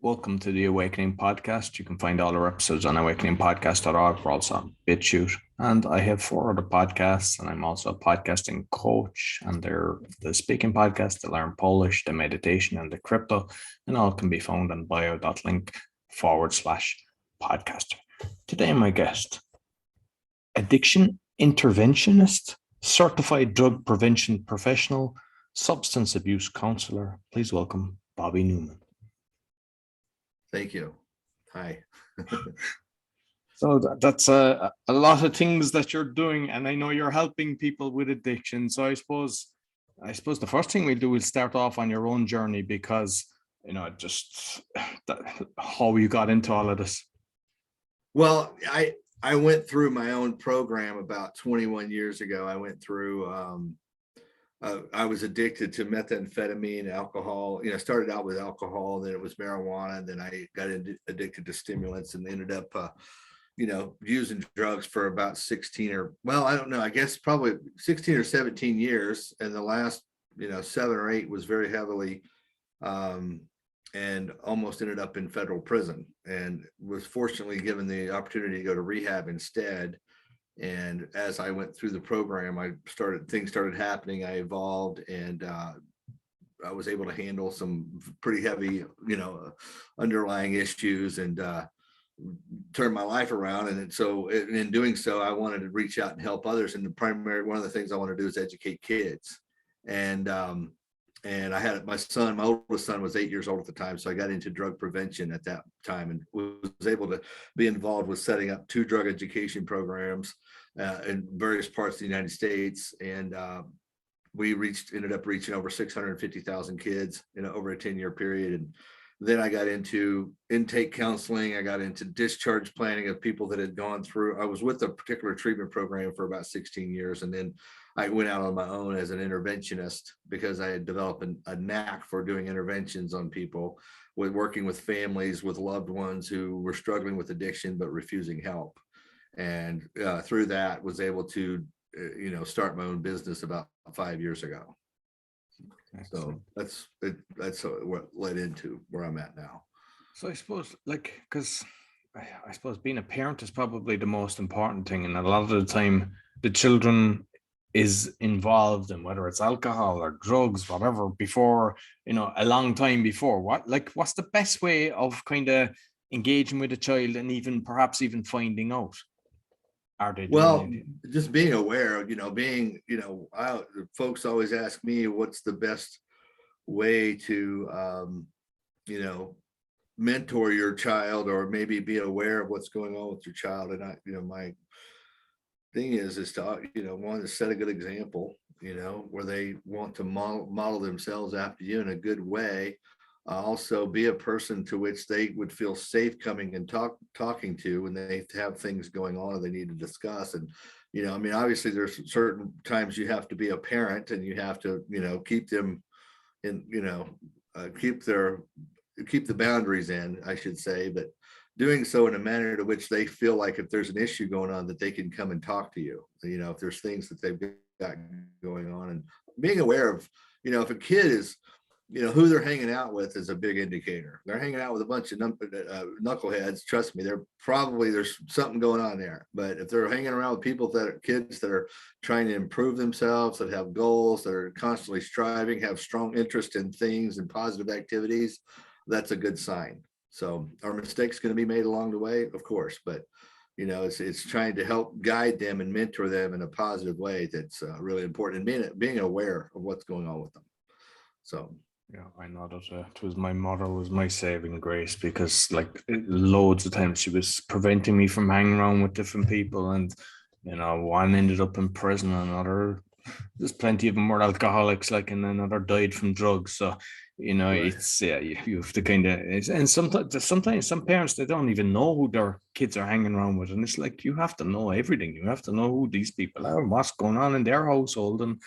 Welcome to the Awakening Podcast. You can find all our episodes on awakeningpodcast.org. We're also on BitChute. And I have 4 other podcasts, and I'm also a podcasting coach. And they're the speaking podcast, the learn Polish, the meditation, and the crypto. And all can be found on bio.link/podcaster. Today, my guest, addiction interventionist, certified drug prevention professional, substance abuse counselor. Please welcome Bobby Newman. Thank you. Hi. So that's a lot of things that you're doing, and I know you're helping people with addiction. So I suppose the first thing we'll do is start off on your own journey, because just how you got into all of this. Well, I went through my own program about 21 years ago. I went through. I was addicted to methamphetamine, alcohol. Started out with alcohol, then it was marijuana, and then I got addicted to stimulants, and ended up, using drugs for about 16 or 17 years. And the last, 7 or 8 was very heavily, and almost ended up in federal prison, and was fortunately given the opportunity to go to rehab instead. And as I went through the program, things started happening. I evolved, and I was able to handle some pretty heavy, underlying issues, and turn my life around. And so in doing so, I wanted to reach out and help others. And one of the things I want to do is educate kids. And I had my oldest son was 8 years old at the time. So I got into drug prevention at that time, and was able to be involved with setting up 2 drug education programs in various parts of the United States. And we ended up reaching over 650,000 kids in over a 10-year period. And then I got into intake counseling. I got into discharge planning of people that had gone through. I was with a particular treatment program for about 16 years. And then I went out on my own as an interventionist, because I had developed a knack for doing interventions on people, working with families with loved ones who were struggling with addiction but refusing help. And through that, was able to, start my own business about 5 years ago. Excellent. So that's what led into where I'm at now. So I suppose, because I suppose being a parent is probably the most important thing, and a lot of the time the children is involved in, whether it's alcohol or drugs, whatever, before, a long time before. What's the best way of kind of engaging with a child, and perhaps even finding out? Just being aware, folks always ask me, what's the best way to, mentor your child, or maybe be aware of what's going on with your child. And my thing is to, want to set a good example, where they want to model themselves after you in a good way. Also be a person to which they would feel safe coming and talking to when they have things going on and they need to discuss. And, obviously there's certain times you have to be a parent, and you have to, keep them in, keep the boundaries in, I should say, but doing so in a manner to which they feel like if there's an issue going on, that they can come and talk to you, if there's things that they've got going on. And being aware of, if a kid is, who they're hanging out with is a big indicator. They're hanging out with a bunch of knuckleheads. Trust me, there's something going on there. But if they're hanging around with kids that are trying to improve themselves, that have goals, that are constantly striving, have strong interest in things and positive activities, that's a good sign. So are mistakes going to be made along the way? Of course, but it's trying to help guide them and mentor them in a positive way. That's really important, and being aware of what's going on with them. So. Yeah, I know that it was my mother was my saving grace, because loads of times she was preventing me from hanging around with different people, and one ended up in prison, another, there's plenty of them were alcoholics, and another died from drugs. So right. It's you have to kind of, and sometimes some parents, they don't even know who their kids are hanging around with, and it's you have to know everything. You have to know who these people are and what's going on in their household, and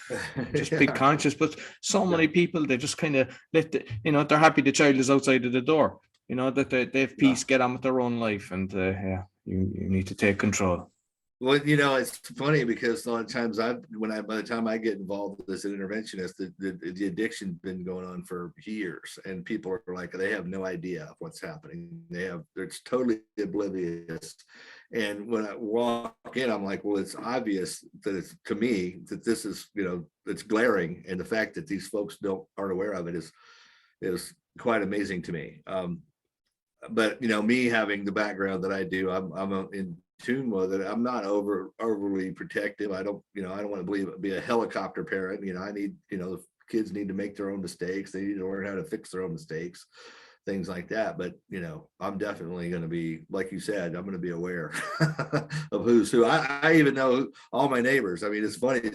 just be conscious. But so many people, they just kind of let they're happy the child is outside of the door, that they have peace, get on with their own life, and you need to take control. Well, you know, it's funny because a lot of times by the time I get involved as an interventionist, the addiction's been going on for years, and people are like, they have no idea what's happening. They're totally oblivious. And when I walk in, I'm like, well, it's obvious that it's, to me, that this is, you know, it's glaring. And the fact that these folks aren't aware of it is quite amazing to me. But you know, me having the background that I do, I'm in tune with it. I'm not overly protective. I don't, you know, I don't want to be a helicopter parent. You know, I need, you know, kids need to make their own mistakes. They need to learn how to fix their own mistakes, things like that. But you know, I'm definitely going to be, like you said, I'm going to be aware of who's who. I even know all my neighbors. I mean, it's funny.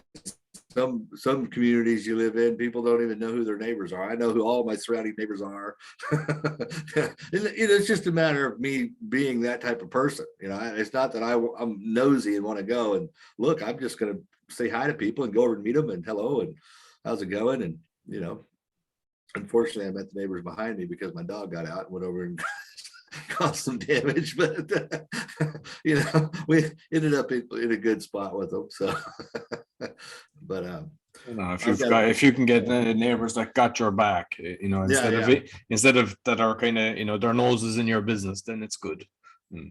Some communities you live in, people don't even know who their neighbors are. I know who all my surrounding neighbors are. It's just a matter of me being that type of person. You know, it's not that I'm nosy and want to go and look. I'm just going to say hi to people and go over and meet them and hello and how's it going? And you know, unfortunately, I met the neighbors behind me because my dog got out and went over and caused some damage. But you know, we ended up in a good spot with them. So, but You know, if I've got if you can get neighbors that got your back, you know, instead of that are kind of, you know, their noses in your business, then it's good.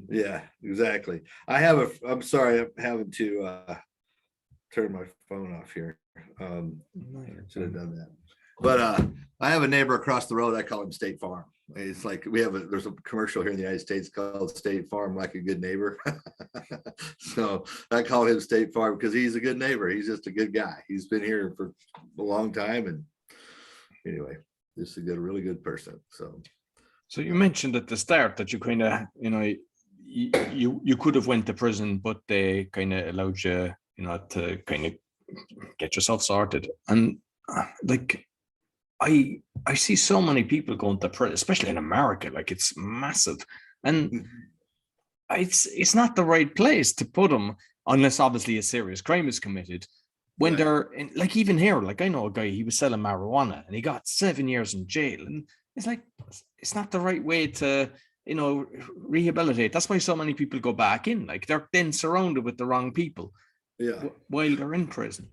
Yeah, exactly. I'm sorry, I'm having to turn my phone off here. Should have done that. But I have a neighbor across the road. I call him State Farm. It's like there's a commercial here in the United States called State Farm, like a good neighbor. So I call him State Farm because he's a good neighbor. He's just a good guy. He's been here for a long time. And anyway, just really good person. So you mentioned at the start that you kind of, you know, you could have went to prison, but they kind of allowed you, you know, to kind of get yourself sorted. And like, I see so many people going to prison, especially in America. Like, it's massive, and it's not the right place to put them unless obviously a serious crime is committed. When they're in, like, even here, like I know a guy, he was selling marijuana and he got 7 years in jail, and it's like, it's not the right way to, you know, rehabilitate. That's why so many people go back in. Like, they're then surrounded with the wrong people while they're in prison.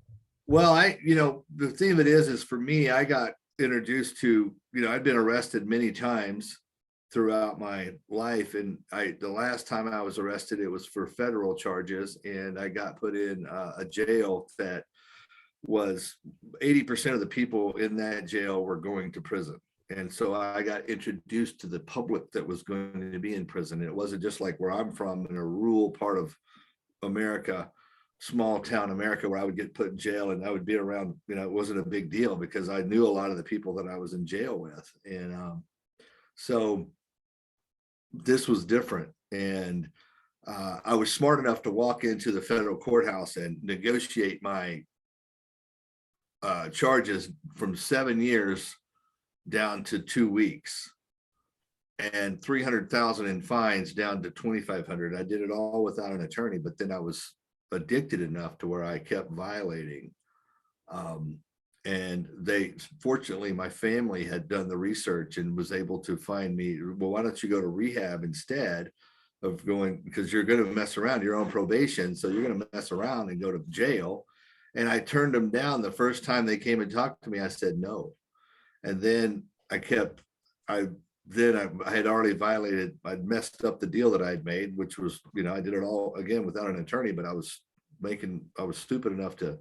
Well, you know, the thing of it is for me, I got introduced to, you know, I'd been arrested many times throughout my life. And the last time I was arrested, it was for federal charges. And I got put in a jail that was 80% of the people in that jail were going to prison. And so I got introduced to the public that was going to be in prison. It wasn't just like where I'm from in a rural part of America, small town America, where I would get put in jail and I would be around, you know, it wasn't a big deal because I knew a lot of the people that I was in jail with. And so this was different. And I was smart enough to walk into the federal courthouse and negotiate my charges from 7 years down to 2 weeks and 300,000 in fines down to 2,500. I did it all without an attorney, but then I was addicted enough to where I kept violating. And fortunately, my family had done the research and was able to find me, well, why don't you go to rehab instead of going, because you're going to mess around, you're on probation. So you're going to mess around and go to jail. And I turned them down. The first time they came and talked to me, I said no. And then I had already violated, I'd messed up the deal that I'd made, which was, you know, I did it all again without an attorney, but I was stupid enough to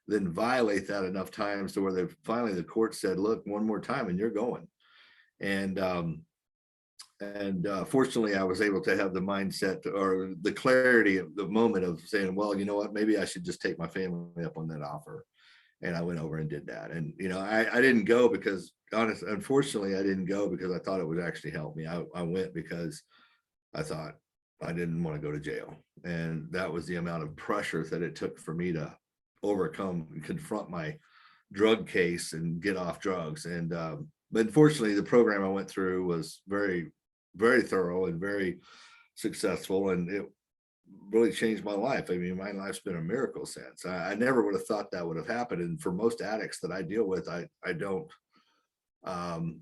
then violate that enough times to where finally the court said, look, one more time and you're going. And fortunately, I was able to have the mindset or the clarity of the moment of saying, well, you know what, maybe I should just take my family up on that offer. And I went over and did that. And, you know, I didn't go because unfortunately, I didn't go because I thought it would actually help me. I went because I thought I didn't want to go to jail. And that was the amount of pressure that it took for me to overcome and confront my drug case and get off drugs. And, but unfortunately, the program I went through was very, very thorough and very successful. And it really changed my life. I mean, my life's been a miracle since. I never would have thought that would have happened. And for most addicts that I deal with, I don't,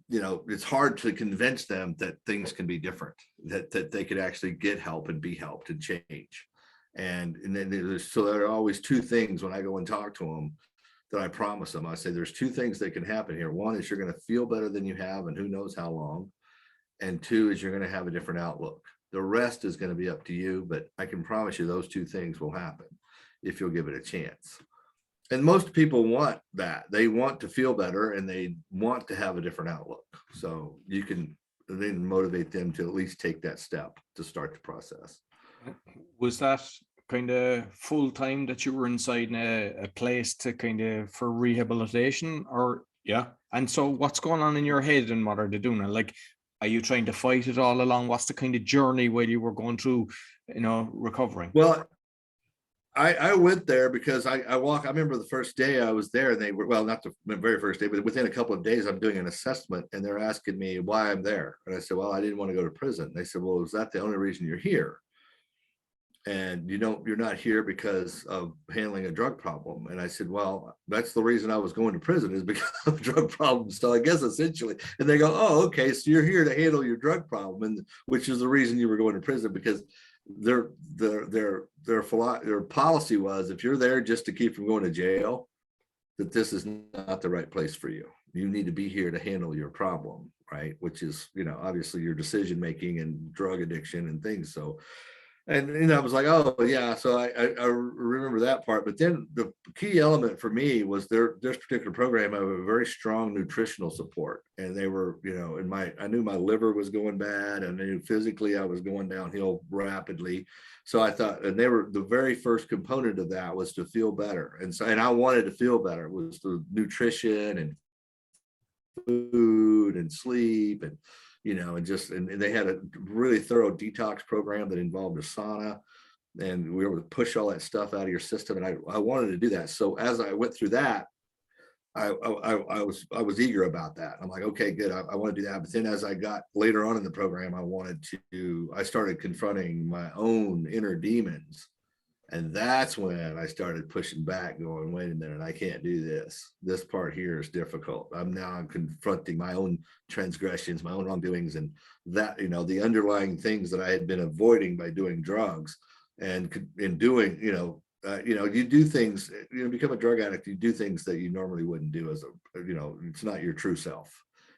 you know, it's hard to convince them that things can be different, that they could actually get help and be helped and change. And then so there are always two things when I go and talk to them that I promise them. I say, there's two things that can happen here. One is you're going to feel better than you have, and who knows how long. And two is you're going to have a different outlook. The rest is going to be up to you, but I can promise you those two things will happen if you'll give it a chance. And most people want that. They want to feel better and they want to have a different outlook. So you can then motivate them to at least take that step to start the process. Was that kind of full time that you were inside in a place to kind of for rehabilitation, or yeah? And so what's going on in your head and what are they doing? Like, are you trying to fight it all along? What's the kind of journey while you were going through, recovering? Well, I went there because I remember the first day I was there, and they were, well, not the very first day, but within a couple of days, I'm doing an assessment and they're asking me why I'm there. And I said, well, I didn't want to go to prison. They said, well, is that the only reason you're here? And you're not here because of handling a drug problem. And I said, well, that's the reason I was going to prison, is because of drug problems. So I guess essentially, and they go, oh, okay, so you're here to handle your drug problem, and which is the reason you were going to prison, because their policy was, if you're there just to keep from going to jail, that this is not the right place for you. You need to be here to handle your problem, right? Which is, obviously your decision making and drug addiction and things. So, and I was like, oh yeah. So I remember that part. But then the key element for me was this particular program. I have a very strong nutritional support, and they were, I knew my liver was going bad, and I knew physically I was going downhill rapidly. So I thought, and they were, the very first component of that was to feel better. And so, and I wanted to feel better. It was the nutrition and food and sleep, and and they had a really thorough detox program that involved a sauna, and we were able to push all that stuff out of your system. And I wanted to do that. So as I went through that, I was eager about that. I'm like, okay, good. I want to do that. But then as I got later on in the program, I started confronting my own inner demons. And that's when I started pushing back, going, wait a minute, I can't do this. This part here is difficult. I'm confronting my own transgressions, my own wrongdoings, and that, the underlying things that I had been avoiding by doing drugs, and in doing, you do things, become a drug addict, you do things that you normally wouldn't do it's not your true self.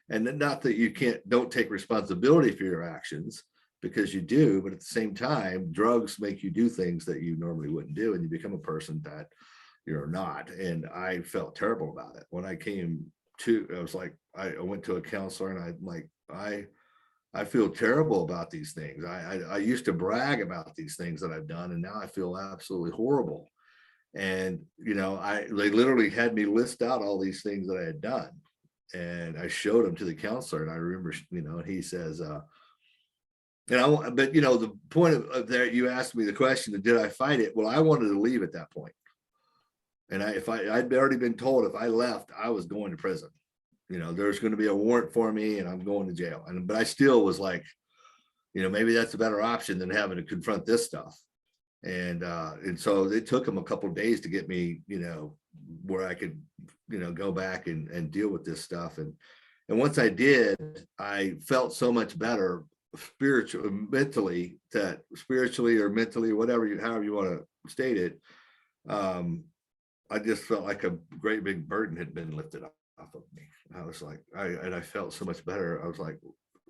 And not that you don't take responsibility for your actions, because you do, but at the same time, drugs make you do things that you normally wouldn't do, and you become a person that you're not. And I felt terrible about it. When I came to, I was like, I went to a counselor, and I'm like, I feel terrible about these things. I used to brag about these things that I've done, and now I feel absolutely horrible. And, they literally had me list out all these things that I had done. And I showed them to the counselor, and I remember, and he says, but the point of there, you asked me the question, did I fight it? Well, I wanted to leave at that point. And I'd already been told if I left, I was going to prison. There's going to be a warrant for me, and I'm going to jail. But I still was like, maybe that's a better option than having to confront this stuff. And so it took them a couple of days to get me, where I could, go back and deal with this stuff. And once I did, I felt so much better spiritually or mentally, however you want to state it. I just felt like a great big burden had been lifted off of me. I was like, I felt so much better. I was like,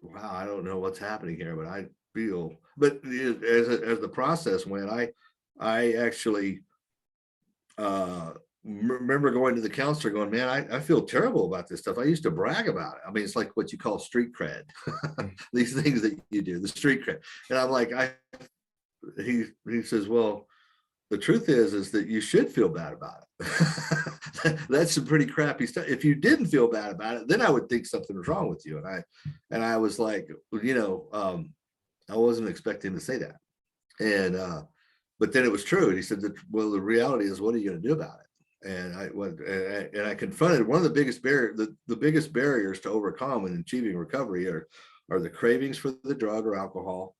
wow, I don't know what's happening here, but I feel, but as the process went, I actually remember going to the counselor going, man, I feel terrible about this stuff. I used to brag about it. I mean, it's like what you call street cred, these things that you do, the street cred. And I'm like, he says, well, the truth is that you should feel bad about it. That's some pretty crappy stuff. If you didn't feel bad about it, then I would think something was wrong with you. And I was like, I wasn't expecting to say that. And, but then it was true. And he said that, well, the reality is, what are you going to do about it? And I confronted one of the biggest the biggest barriers to overcome in achieving recovery are the cravings for the drug or alcohol,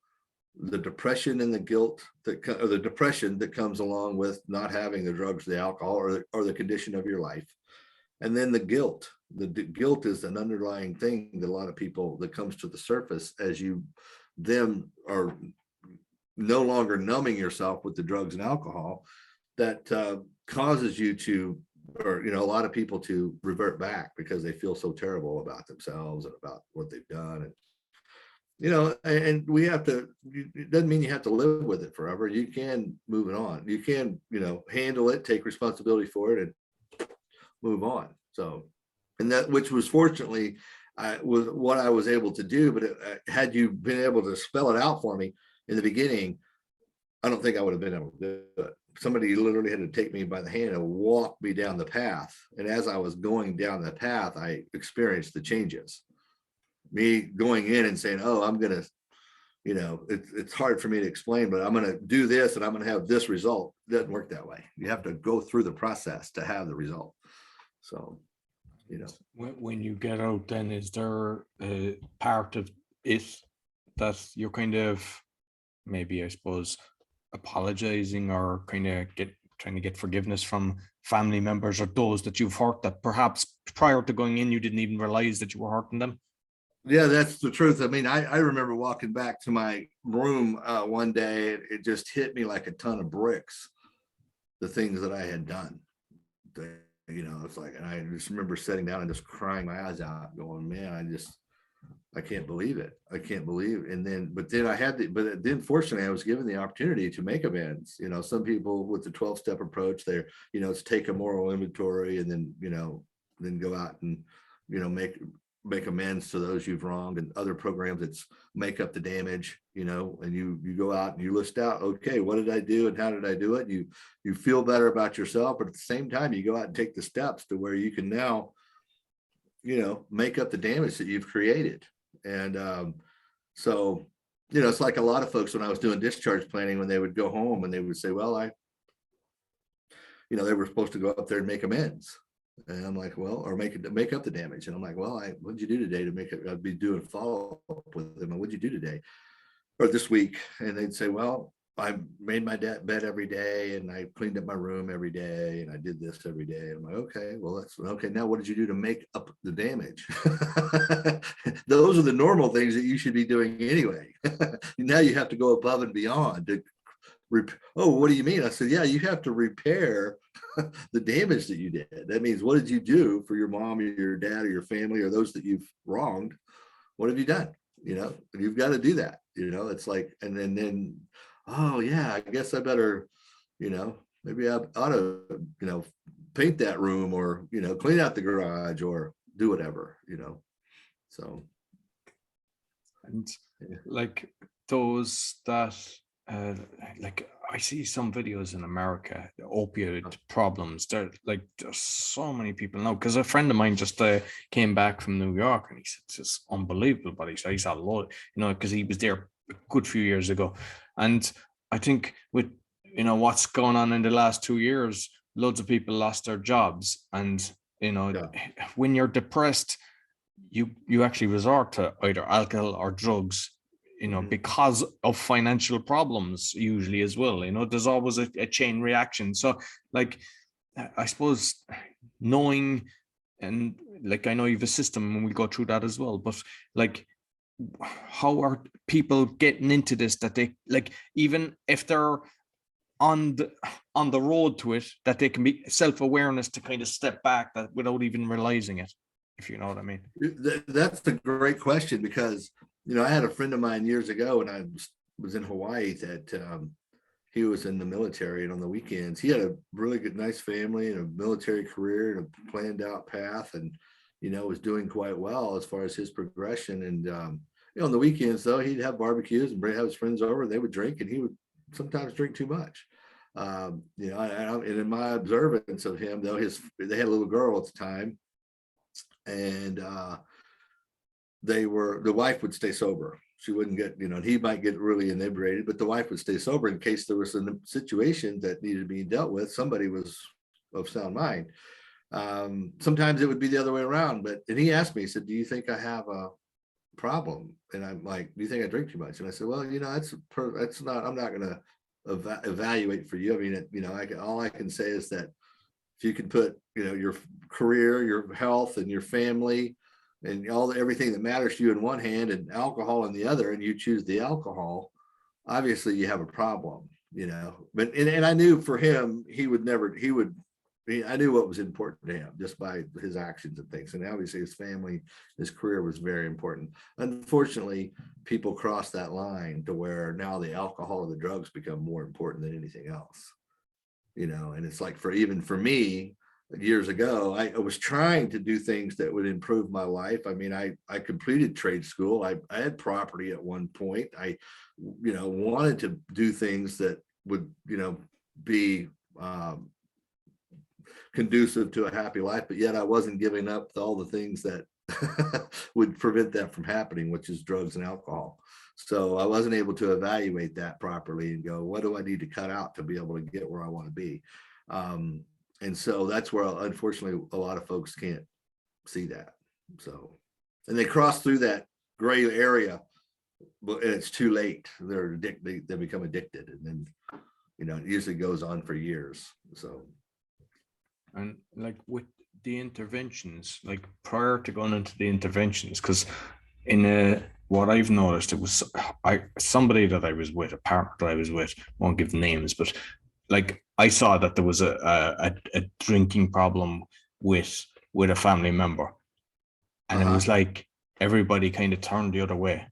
the depression and the guilt or the depression that comes along with not having the drugs, the alcohol, or the condition of your life. And then the guilt. The guilt is an underlying thing that a lot of people that comes to the surface as you then are no longer numbing yourself with the drugs and alcohol that causes you to, or, you know, a lot of people to revert back because they feel so terrible about themselves and about what they've done. And, you know, and we have to, it doesn't mean you have to live with it forever. You can move it on. You can, you know, handle it, take responsibility for it, and move on. So, and that, which was fortunately, was what I was able to do. But had you been able to spell it out for me in the beginning, I don't think I would have been able to do it. Somebody literally had to take me by the hand and walk me down the path. And as I was going down the path, I experienced the changes. Me going in and saying, oh, I'm going to, you know, it's hard for me to explain, but I'm going to do this and I'm going to have this result. It doesn't work that way. You have to go through the process to have the result. So, you know, when you get out, then is there a part of it that you're kind of, maybe, I suppose, apologizing or kind of trying to get forgiveness from family members or those that you've hurt that perhaps prior to going in you didn't even realize that you were hurting them? yeah, that's the truth. I mean, I remember walking back to my room one day, it just hit me like a ton of bricks, the things that I had done. You know, it's like, and I just remember sitting down and just crying my eyes out, going, man, I can't believe it. I can't believe. And then, but then but then fortunately I was given the opportunity to make amends. You know, some people with the 12-step approach, they're, you know, it's take a moral inventory and then, you know, then go out and, you know, make amends to those you've wronged. And other programs, it's make up the damage, you know, and you go out and you list out, okay, what did I do and how did I do it? You feel better about yourself, but at the same time, you go out and take the steps to where you can now, you know, make up the damage that you've created. And so, you know, it's like a lot of folks when I was doing discharge planning, when they would go home and they would say, well, you know, they were supposed to go up there and make amends. And I'm like, well, or make up the damage. And I'm like, well, what'd you do today to make it? I'd be doing follow up with them. And what'd you do today or this week? And they'd say, well, I made my bed every day and I cleaned up my room every day and I did this every day. I'm like, okay, well, that's okay. Now, what did you do to make up the damage? Those are the normal things that you should be doing anyway. Now you have to go above and beyond to oh, what do you mean? I said, yeah, you have to repair the damage that you did. That means, what did you do for your mom or your dad or your family or those that you've wronged? What have you done? You know, you've got to do that. You know, it's like, and then oh yeah, I guess I better, you know, maybe I ought to, you know, paint that room or, you know, clean out the garage or do whatever, you know. So. And like those that, like I see some videos in America, the opioid problems. There's so many people now. Because a friend of mine just came back from New York, and he said it's just unbelievable. But he said he saw a lot, you know, because he was there a good few years ago, and I think with, you know, what's going on in the last 2 years, loads of people lost their jobs, and you know, Yeah. when you're depressed, you actually resort to either alcohol or drugs, you know, because of financial problems usually as well. You know, there's always a chain reaction. So like, I suppose knowing, and like, I know you have a system and we'll go through that as well, but like, how are people getting into this, that they, like, even if they're on the road to it, that they can be self-awareness to kind of step back that without even realizing it, if you know what I mean? That's a great question, because, you know, I had a friend of mine years ago when I was in Hawaii that he was in the military, and on the weekends he had a really good, nice family and a military career and a planned out path, and, you know, was doing quite well as far as his progression. And, you know, on the weekends though, he'd have barbecues and have his friends over, and they would drink, and he would sometimes drink too much. You know, and in my observance of him though, they had a little girl at the time, and the wife would stay sober. She wouldn't get, you know, and he might get really inebriated, but the wife would stay sober in case there was a situation that needed to be dealt with. Somebody was of sound mind. Sometimes it would be the other way around, and he asked me, he said, do you think I have a problem? And I'm like, do you think I drink too much? And I said, well, you know, that's not, I'm not going to evaluate for you. I mean, you know, all I can say is that if you can put, you know, your career, your health, and your family, and everything that matters to you in one hand, and alcohol in the other, and you choose the alcohol, obviously you have a problem, but, and I knew for him, I knew what was important to him just by his actions and things. And obviously his family, his career was very important. Unfortunately, people cross that line to where now the alcohol or the drugs become more important than anything else, and it's like even for me, years ago, I was trying to do things that would improve my life. I mean, I completed trade school. I had property at one point. I, wanted to do things that would, be conducive to a happy life, but yet I wasn't giving up all the things that would prevent that from happening, which is drugs and alcohol. So I wasn't able to evaluate that properly and go, what do I need to cut out to be able to get where I want to be? And so that's where, unfortunately, a lot of folks can't see that. So, and they cross through that gray area, but it's too late. They're addicted. They become addicted, and then, it usually goes on for years. So, and like with the interventions, like prior to going into the interventions, because what I've noticed, it was somebody that I was with, a partner that I was with, won't give names, but like I saw that there was a drinking problem with a family member, and it was like everybody kind of turned the other way.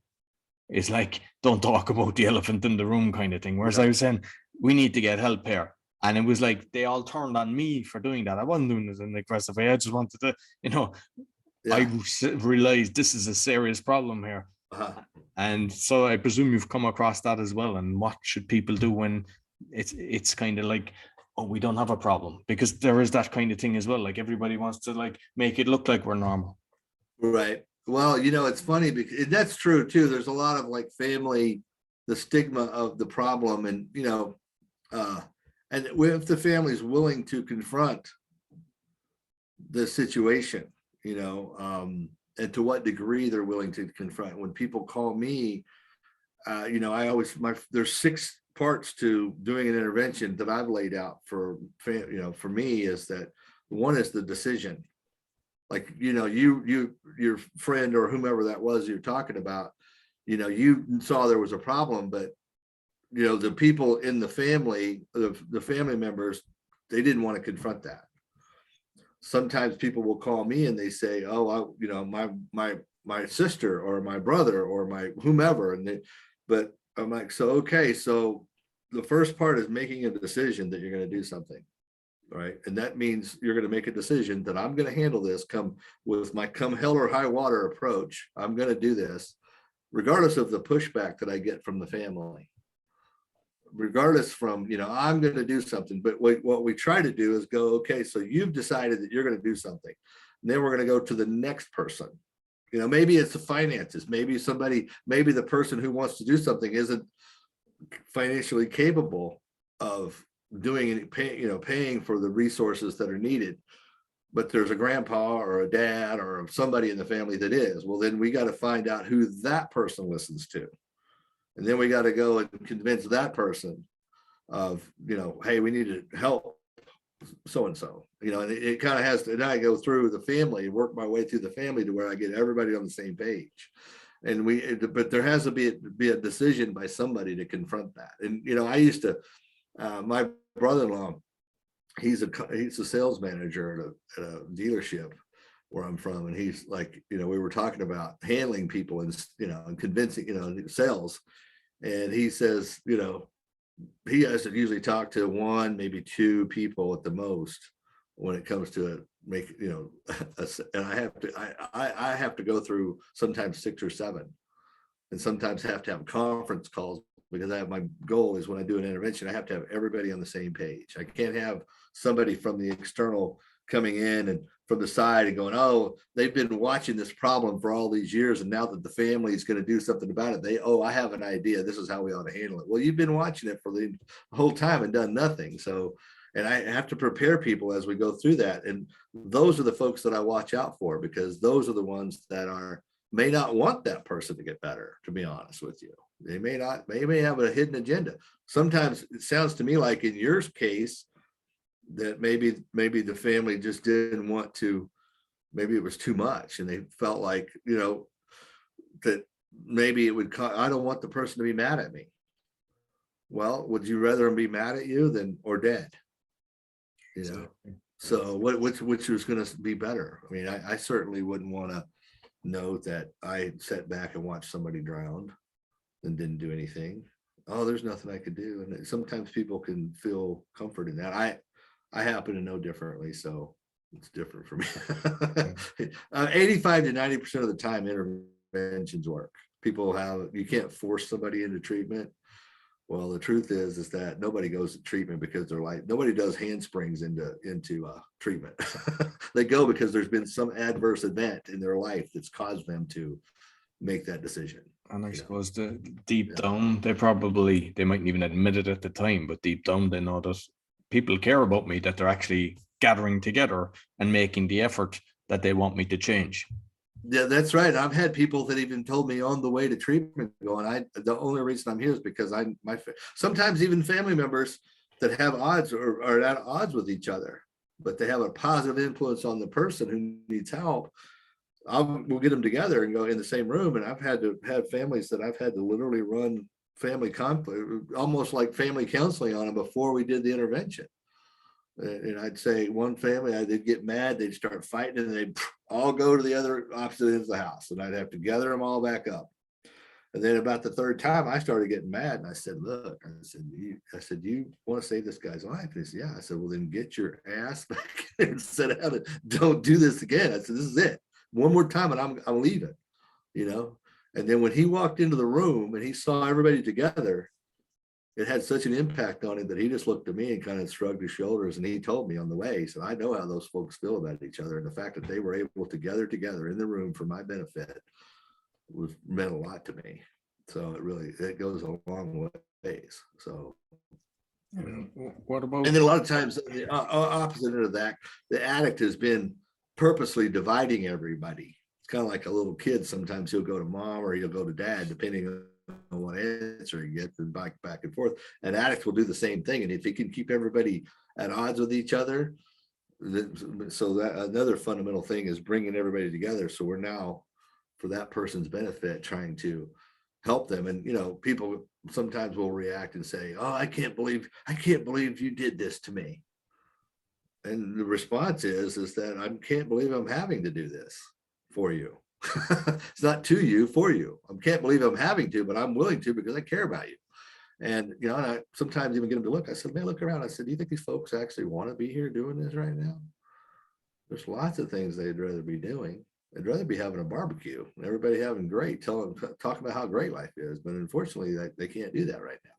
It's like, don't talk about the elephant in the room kind of thing. Whereas I was saying, we need to get help here. And it was like they all turned on me for doing that. I wasn't doing this in an aggressive way. I just wanted to, I realized this is a serious problem here. And so I presume you've come across that as well. And what should people do when it's kind of like, oh, we don't have a problem? Because there is that kind of thing as well. Like everybody wants to like make it look like we're normal. Right. Well, it's funny because that's true too. There's a lot of like family, the stigma of the problem, and and if the family is willing to confront the situation, and to what degree they're willing to confront. When people call me, I always there's 6 parts to doing an intervention that I've laid out for me, is that one is the decision. Like, your friend or whomever that was you're talking about, you saw there was a problem, but the people in the family, the family members, they didn't want to confront that. Sometimes people will call me and they say, oh, my sister or my brother or my whomever, but I'm like, so okay, so the first part is making a decision that you're going to do something. Right. And that means you're going to make a decision that I'm going to handle this come hell or high water approach. I'm going to do this regardless of the pushback that I get from the family, regardless from, I'm going to do something. But what we try to do is go, okay, so you've decided that you're going to do something. And then we're going to go to the next person. Maybe it's the finances. Maybe the person who wants to do something isn't financially capable of doing any paying for the resources that are needed, but there's a grandpa or a dad or somebody in the family that is. Well, then we got to find out who that person listens to, and then we got to go and convince that person of, hey, we need to help so and so, and it kind of has to. And I go through the family, work my way through the family to where I get everybody on the same page. And but there has to be a decision by somebody to confront that. And I used to, my brother-in-law, he's a sales manager at a dealership where I'm from, and he's like, we were talking about handling people and and convincing sales, and he says he has to usually talk to 1, maybe 2 people at the most when it comes to and I have to go through sometimes 6 or 7, and sometimes have to have conference calls, because my goal is when I do an intervention, I have to have everybody on the same page. I can't have somebody from the external coming in and from the side and going, oh, they've been watching this problem for all these years, and now that the family is going to do something about it, I have an idea. This is how we ought to handle it. Well, you've been watching it for the whole time and done nothing. So, and I have to prepare people as we go through that. And those are the folks that I watch out for, because those are the ones that may not want that person to get better, to be honest with you. They may have a hidden agenda. Sometimes it sounds to me like in your case that maybe the family just didn't want to, maybe it was too much, and they felt like, that maybe it would, I don't want the person to be mad at me. Well, would you rather them be mad at you than or dead? You know, so which was going to be better? I mean, I certainly wouldn't want to know that I sat back and watched somebody drowned and didn't do anything. Oh, there's nothing I could do. And sometimes people can feel comfort in that. I happen to know differently, so it's different for me. 85 to 90% of the time, interventions work. You can't force somebody into treatment. Well, the truth is that nobody goes to treatment because they're like, nobody does handsprings into treatment. They go because there's been some adverse event in their life that's caused them to make that decision. And I suppose the deep down, they mightn't even admit it at the time, but deep down they know that people care about me, that they're actually gathering together and making the effort that they want me to change. Yeah, that's right. I've had people that even told me on the way to treatment going, the only reason I'm here is because sometimes even family members that have odds or are at odds with each other, but they have a positive influence on the person who needs help. We'll get them together and go in the same room. And I've had to have families that I've had to literally run family conflict, almost like family counseling on them before we did the intervention. And I'd say one family, they'd get mad, they'd start fighting, and they'd all go to the other opposite ends of the house, and I'd have to gather them all back up. And then about the third time, I started getting mad, and I said, "Look," I said, "You want to save this guy's life?" And he said, "Yeah." I said, "Well, then get your ass back and sit down and don't do this again." I said, "This is it. One more time, and I'm leaving." You know. And then when he walked into the room and he saw everybody together, it had such an impact on him that he just looked at me and kind of shrugged his shoulders. And he told me on the way, he said, "I know how those folks feel about each other." And the fact that they were able to gather together in the room for my benefit meant a lot to me. So it goes a long ways. So, what about? And then a lot of times the opposite of that, the addict has been purposely dividing everybody. It's kind of like a little kid. Sometimes he'll go to mom or he'll go to dad, depending on what answer he gets, and back and forth. An addict will do the same thing. And if he can keep everybody at odds with each other, so that another fundamental thing is bringing everybody together. So we're now, for that person's benefit, trying to help them. And people sometimes will react and say, "Oh, I can't believe you did this to me." And the response is that I can't believe I'm having to do this for you. It's not to you, for you. I can't believe I'm having to, but I'm willing to because I care about you. And and I sometimes even get them to look. I said, "Man, look around." I said, "Do you think these folks actually want to be here doing this right now? There's lots of things they'd rather be doing. They'd rather be having a barbecue, and everybody having great, talking about how great life is. But unfortunately, they can't do that right now."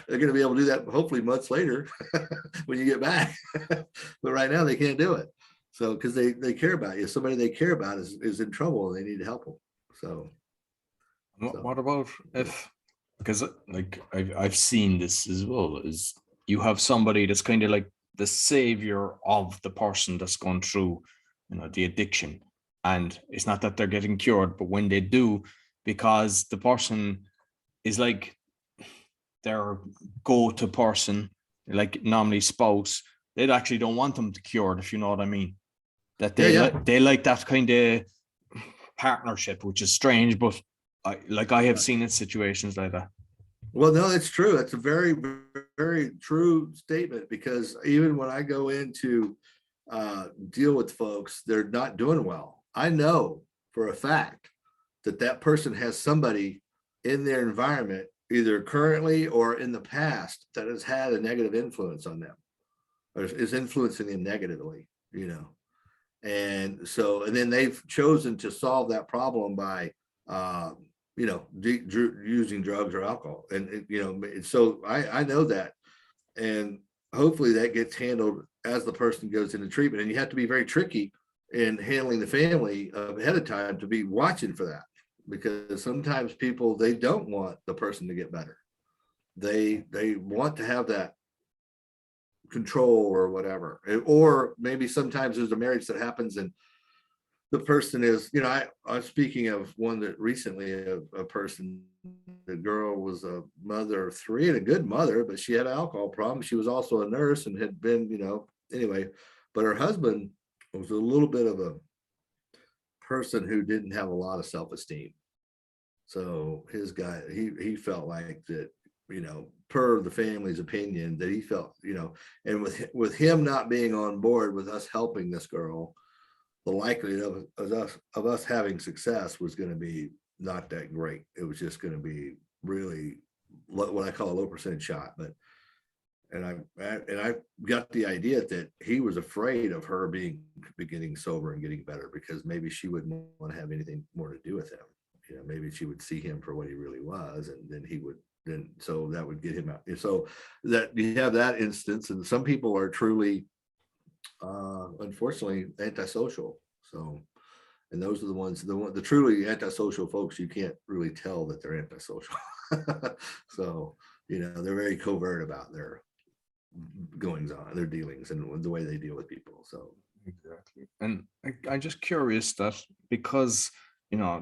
They're going to be able to do that hopefully months later when you get back. But right now they can't do it. So because they care about you. Somebody they care about is in trouble and they need to help them. So what about if, because like I've seen this as well, is you have somebody that's kind of like the savior of the person that's gone through the addiction, and it's not that they're getting cured, but when they do, because the person is like their go-to person, like normally spouse, they actually don't want them to cured, if you know what I mean. That they like that kind of partnership, which is strange, but I have seen in situations like that. Well, no, that's true. That's a very, very true statement, because even when I go in to deal with folks, they're not doing well. I know for a fact that person has somebody in their environment, either currently or in the past, that has had a negative influence on them or is influencing them negatively, And then they've chosen to solve that problem by using drugs or alcohol. And so I know that. And hopefully that gets handled as the person goes into treatment. And you have to be very tricky in handling the family ahead of time to be watching for that, because sometimes people, they don't want the person to get better. They want to have that control or whatever. Or maybe sometimes there's a marriage that happens and the person is, I'm speaking of one that recently, a person, the girl was a mother of 3 and a good mother, but she had an alcohol problem. She was also a nurse and had been, anyway, but her husband was a little bit of a person who didn't have a lot of self-esteem. So his guy, he felt like that per the family's opinion, that he felt, and with him not being on board with us helping this girl, the likelihood of us having success was going to be not that great. It was just going to be really what I call a low percentage shot. But and I got the idea that he was afraid of her getting sober and getting better, because maybe she wouldn't want to have anything more to do with him. Maybe she would see him for what he really was, and then so that would get him out. So that you have that instance, and some people are truly, unfortunately, antisocial. So, and those are the truly antisocial folks. You can't really tell that they're antisocial. So, they're very covert about their goings on, their dealings, and the way they deal with people. So exactly. And I'm just curious that, because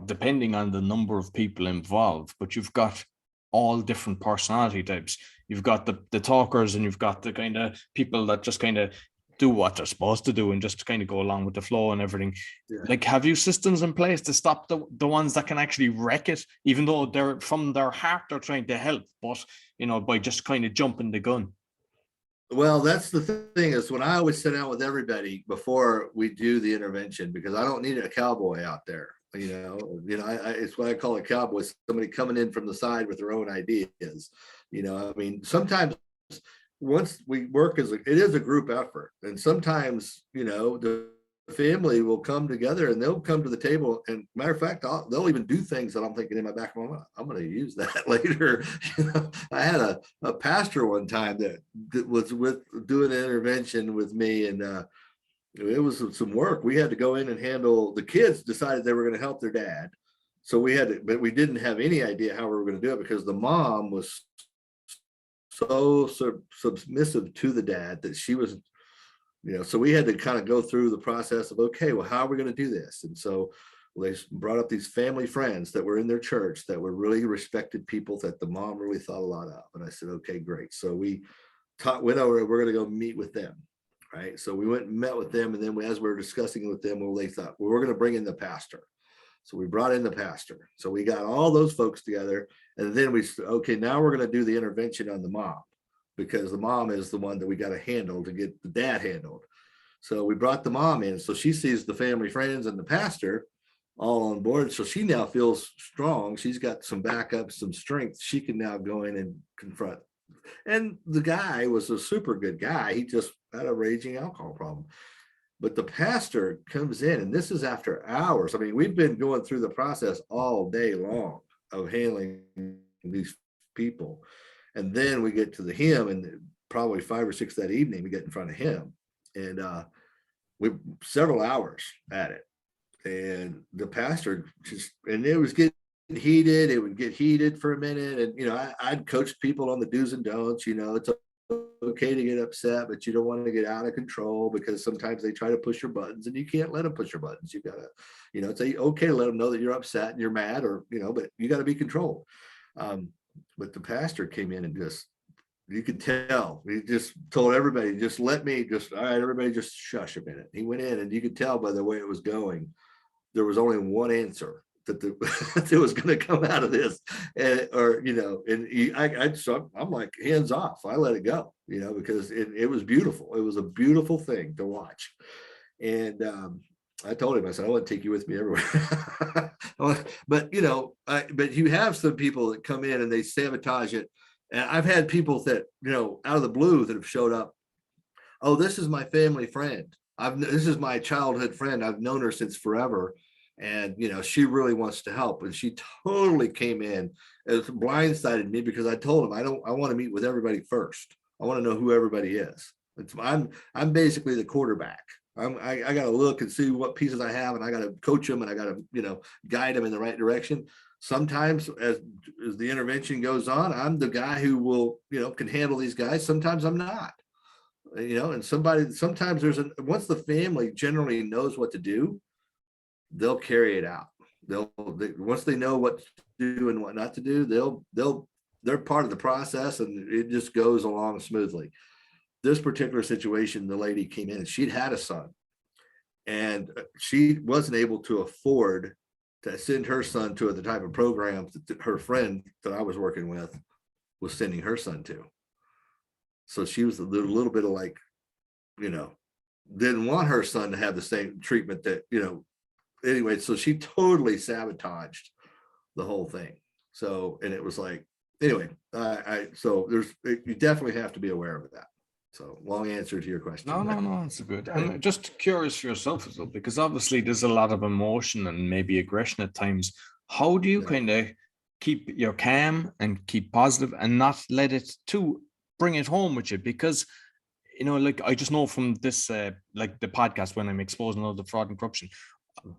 depending on the number of people involved, but you've got all different personality types. You've got the talkers, and you've got the kind of people that just kind of do what they're supposed to do and just kind of go along with the flow and everything. Yeah. Like, have you systems in place to stop the ones that can actually wreck it, even though they're from their heart, they're trying to help, but by just kind of jumping the gun? Well, that's the thing, is when I always sit down with everybody before we do the intervention, because I don't need a cowboy out there. It's what I call a cowboy, somebody coming in from the side with their own ideas. Sometimes once we work it is a group effort, and sometimes the family will come together and they'll come to the table, and matter of fact, they'll even do things that I'm thinking in my back of my mind, I'm going to use that later. I had a pastor one time that was doing an intervention with me, and it was some work. We had to go in and handle. The kids decided they were going to help their dad, so but we didn't have any idea how we were going to do it, because the mom was so submissive to the dad that she was, so we had to kind of go through the process of, okay, well, how are we going to do this? And so they brought up these family friends that were in their church that were really respected people that the mom really thought a lot of. And I said, okay, great. So we went over, we're going to go meet with them. Right. So we went and met with them. And then as we were discussing with them, they thought, well, we're going to bring in the pastor. So we brought in the pastor. So we got all those folks together. And then we said, okay, now we're going to do the intervention on the mom, because the mom is the one that we got to handle to get the dad handled. So we brought the mom in. So she sees the family friends and the pastor all on board. So she now feels strong. She's got some backup, some strength. She can now go in and confront. And the guy was a super good guy. He just had a raging alcohol problem. But the pastor comes in, and this is after hours. I mean, we've been going through the process all day long of handling these people. And then we get to him, and probably 5 or 6 that evening, we get in front of him, and we several hours at it. And the pastor and it was getting heated. It would get heated for a minute. And, I'd coached people on the do's and don'ts. It's okay to get upset, but you don't want to get out of control, because sometimes they try to push your buttons, and you can't let them push your buttons. You got to, it's okay to let them know that you're upset and you're mad, or, but you got to be controlled. But the pastor came in and you could tell, he just told everybody, all right, everybody just shush a minute. He went in, and you could tell by the way it was going, there was only one answer that that was going to come out of this, and I'm like, hands off. I let it go, because it was beautiful. It was a beautiful thing to watch. And I told him, I said, I want to take you with me everywhere. But you have some people that come in and they sabotage it. And I've had people that, out of the blue, that have showed up. Oh, this is my family friend. This is my childhood friend. I've known her since forever. And, she really wants to help. And she totally came in, as blindsided me, because I told him, I want to meet with everybody first. I want to know who everybody is. I'm basically the quarterback. I got to look and see what pieces I have, and I got to coach them, and I got to, guide them in the right direction. Sometimes as the intervention goes on, I'm the guy who will, can handle these guys. Sometimes I'm not, and sometimes once the family generally knows what to do, they'll carry it out. Once they know what to do and what not to do, they're part of the process, and it just goes along smoothly. This particular situation, the lady came in and she'd had a son, and she wasn't able to afford to send her son to the type of program that her friend that I was working with was sending her son to. So she was a little bit of like, didn't want her son to have the same treatment that, anyway, so she totally sabotaged the whole thing. So, and it was like, anyway, so you definitely have to be aware of that. So long answer to your question. No, it's good. I'm just curious for yourself as well, because obviously there's a lot of emotion and maybe aggression at times. How do you kind of keep your calm and keep positive and not let it to bring it home with you? Because, like I just know from this, like the podcast, when I'm exposing all the fraud and corruption,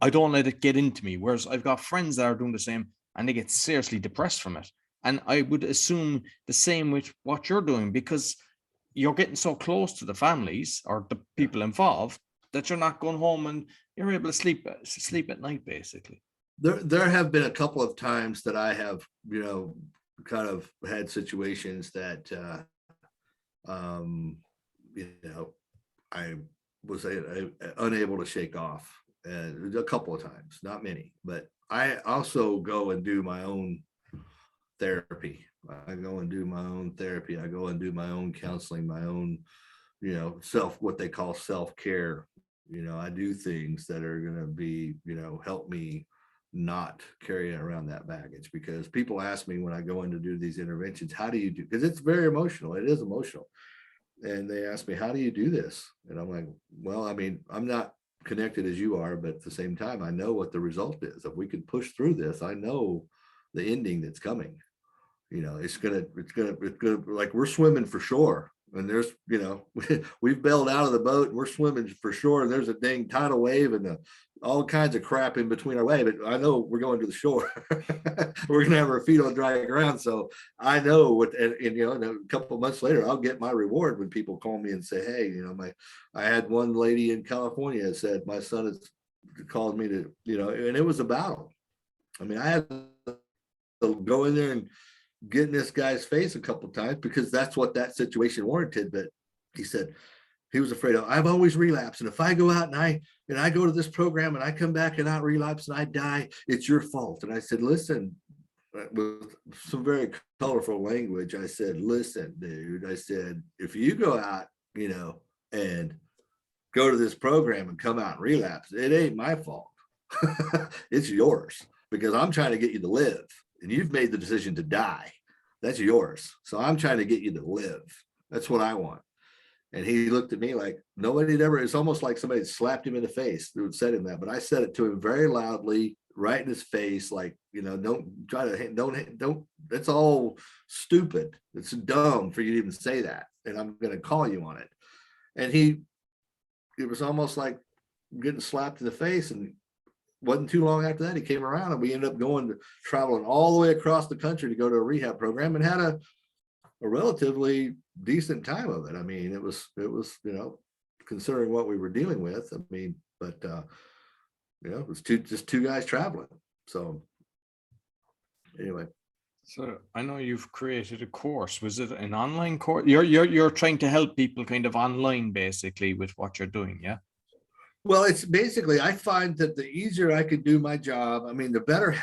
I don't let it get into me. Whereas I've got friends that are doing the same and they get seriously depressed from it. And I would assume the same with what you're doing, because you're getting so close to the families or the people involved that you're not going home and you're able to sleep at night, basically. There have been a couple of times that I have, kind of had situations that, I was unable to shake off, and a couple of times, not many, but I also go and do my own therapy. I go and do my own therapy. I go and do my own counseling, my own, what they call self-care. I do things that are going to be, help me not carrying around that baggage, because people ask me when I go in to do these interventions, how do you do? Because it's very emotional. It is emotional. And they ask me, how do you do this? And I'm like, well, I mean, I'm not connected as you are, but at the same time, I know what the result is. If we can push through this, I know the ending that's coming. It's gonna, like, we're swimming for shore. And there's, we've bailed out of the boat and we're swimming for shore. And there's a dang tidal wave and all kinds of crap in between our way. But I know we're going to the shore. We're gonna have our feet on dry ground. So I know what, and a couple of months later, I'll get my reward when people call me and say, hey, I had one lady in California that said my son has called me to, and it was a battle. I mean, I had to go in there and get in this guy's face a couple of times because that's what that situation warranted. But he said he was afraid of, I've always relapsed. And if I go out and I go to this program and I come back and not relapse and I die, it's your fault. And I said, listen, with some very colorful language, I said, listen, dude, I said, if you go out, and go to this program and come out and relapse, it ain't my fault. It's yours, because I'm trying to get you to live. And you've made the decision to die. That's yours. So I'm trying to get you to live. That's what I want. And he looked at me like nobody had ever, it's almost like somebody slapped him in the face who said him that. But I said it to him very loudly, right in his face, like, don't try to, don't, that's all stupid. It's dumb for you to even say that. And I'm going to call you on it. And it was almost like getting slapped in the face. And wasn't too long after that, he came around and we ended up traveling all the way across the country to go to a rehab program and had a relatively decent time of it. I mean, it was, considering what we were dealing with. I mean, but, it was just two guys traveling. So anyway. So I know you've created a course. Was it an online course? You're trying to help people kind of online, basically, with what you're doing, yeah? Well, it's basically, I find that the easier I could do my job, I mean, the better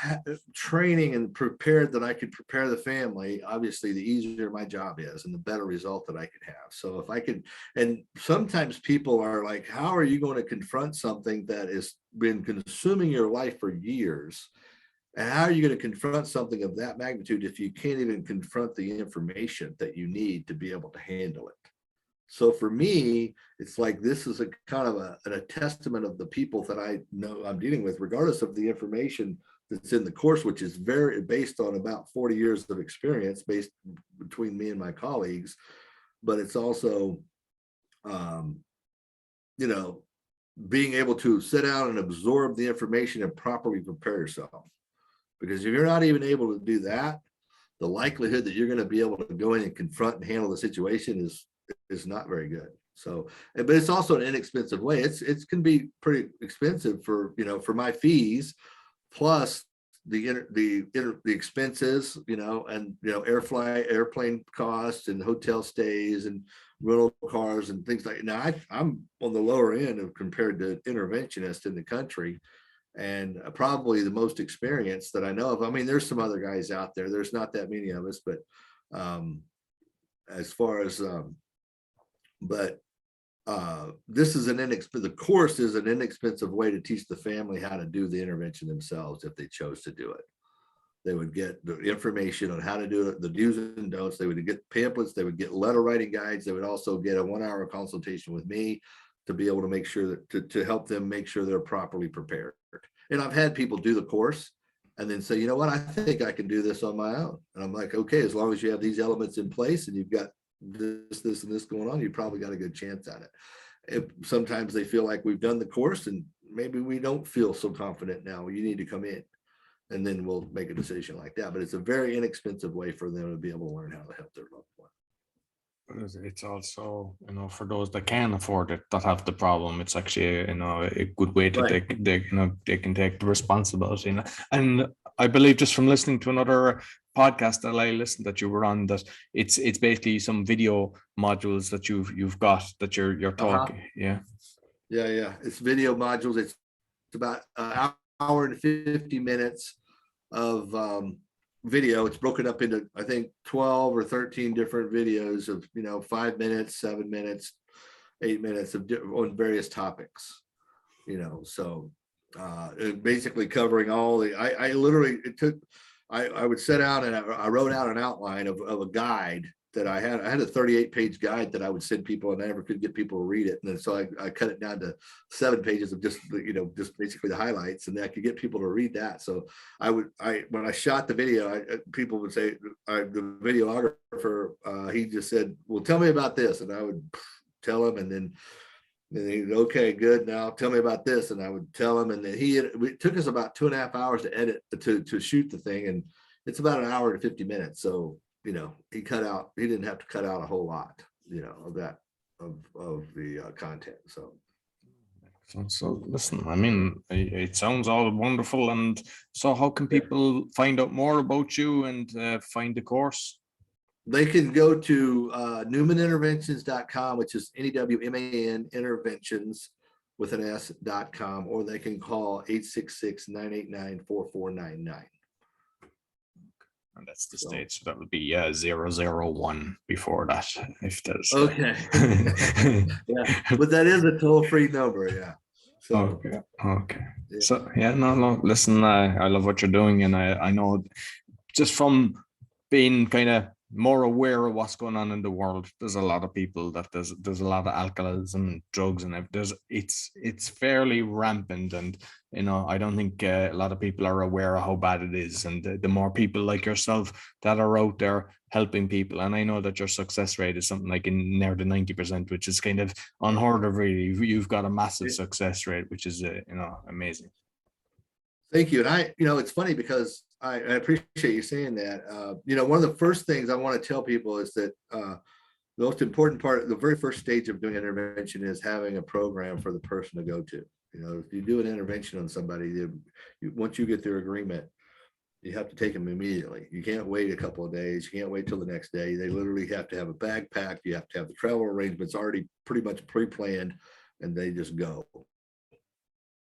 training and prepared that I could prepare the family, obviously, the easier my job is and the better result that I could have. So if I could, and sometimes people are like, how are you going to confront something that has been consuming your life for years? And how are you going to confront something of that magnitude if you can't even confront the information that you need to be able to handle it? So for me, it's like, this is a kind of a testament of the people that I know I'm dealing with, regardless of the information that's in the course, which is very based on about 40 years of experience based between me and my colleagues. But it's also, being able to sit down and absorb the information and properly prepare yourself. Because if you're not even able to do that, the likelihood that you're going to be able to go in and confront and handle the situation is not very good. So, but it's also an inexpensive way. It can be pretty expensive for my fees, plus the expenses, and airplane costs and hotel stays and rental cars and things like that. Now I'm on the lower end of compared to interventionists in the country, and probably the most experienced that I know of. I mean, there's some other guys out there. There's not that many of us, but As far as, but this is the course is an inexpensive way to teach the family how to do the intervention themselves if they chose to do it. They would get the information on how to do it, the do's and don'ts. They would get pamphlets. They would get letter writing guides. They would also get a 1-hour consultation with me to be able to make sure that to help them make sure they're properly prepared. And I've had people do the course and then say, you know what, I think I can do this on my own. And I'm like, okay, as long as you have these elements in place and you've got this, and this going on, you probably got a good chance at it. Sometimes they feel like we've done the course and maybe we don't feel so confident now. You need to come in. And then we'll make a decision like that. But it's a very inexpensive way for them to be able to learn how to help their loved one. It's also, for those that can afford it, that have the problem, it's actually, a good way to they can take the responsibility. And I believe just from listening to another podcast that I listened that you were on, that it's basically some video modules that you've got that you're talking. Yeah. It's video modules. It's about an hour and 50 minutes of video. It's broken up into, I think, 12 or 13 different videos of 5 minutes, 7 minutes, 8 minutes on various topics. So basically covering all the. I literally I would set out and I wrote out an outline of a guide that I had. I had a 38-page guide that I would send people, and I never could get people to read it. And then so I cut it down to 7 pages of just basically the highlights, and I could get people to read that. So when I shot the video, people would say, the videographer, he just said, well, tell me about this. And I would tell him, and then he'd, okay, good. Now tell me about this. And I would tell him, and then it took us about 2.5 hours to edit, to shoot the thing. And it's about an hour and 50 minutes. So, he didn't have to cut out a whole lot, of that, of the content. So listen, I mean, it sounds all wonderful. And so how can people find out more about you and find the course? They can go to newmaninterventions.com, which is NEWMAN interventions with an S.com, or they can call 866-989-4499. And that's the state, so that would be 001 before that, if there's okay. Yeah, but that is a toll-free number. Yeah. So okay. Yeah. So no, listen, I love what you're doing, and I know just from being kind of more aware of what's going on in the world, there's a lot of people that there's a lot of alcoholism and drugs, and it's fairly rampant. And I don't think a lot of people are aware of how bad it is. And the more people like yourself that are out there helping people, and I know that your success rate is something like in near the 90%, which is kind of unheard of. Really, you've got a massive success rate, which is amazing. Thank you. And it's funny because I appreciate you saying that. One of the first things I want to tell people is that the most important part, the very first stage of doing intervention is having a program for the person to go to. If you do an intervention on somebody, once you get their agreement, you have to take them immediately. You can't wait a couple of days. You can't wait till the next day. They literally have to have a bag packed. You have to have the travel arrangements already pretty much pre-planned, and they just go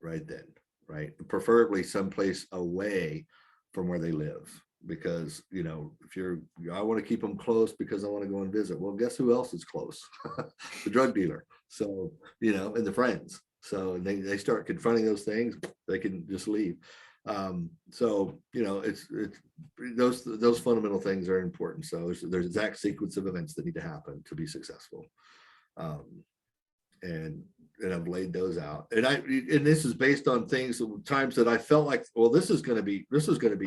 right then. Right, preferably someplace away from where they live, because I want to keep them close because I want to go and visit. Well, guess who else is close? The drug dealer. So and the friends. So they start confronting those things, they can just leave. It's those fundamental things are important. So there's exact sequence of events that need to happen to be successful. And I've laid those out, and this is based on times that I felt like, well, this is going to be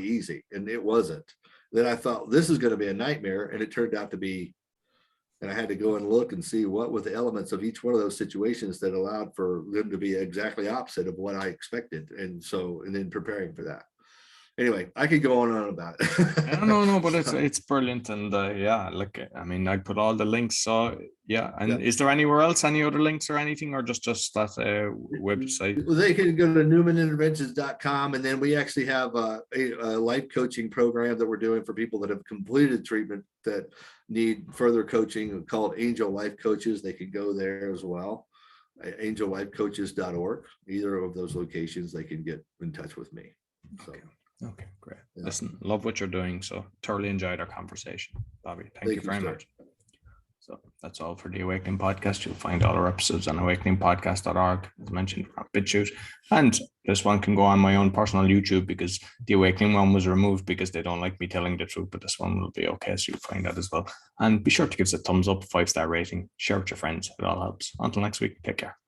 easy, and it wasn't. Then I thought this is going to be a nightmare, and it turned out to be. And I had to go and look and see what were the elements of each one of those situations that allowed for them to be exactly opposite of what I expected, and then preparing for that. Anyway, I could go on and on about it. No, but it's brilliant. And I put all the links. So is there anywhere else, any other links or anything, or just that website? Well, they can go to newmaninterventions.com, and then we actually have a life coaching program that we're doing for people that have completed treatment that need further coaching, called Angel Life Coaches. They can go there as well. angellifecoaches.org. Either of those locations, they can get in touch with me. So. Okay, great. Yeah. Listen, love what you're doing. So thoroughly enjoyed our conversation. Bobby, thank you very sir. much. So that's all for the Awakening Podcast. You'll find all our episodes on awakeningpodcast.org, as mentioned, from BitChute. And this one can go on my own personal YouTube because the Awakening one was removed because they don't like me telling the truth, but this one will be okay, so you'll find that as well. And be sure to give us a thumbs up, 5-star rating, share with your friends. It all helps. Until next week, take care.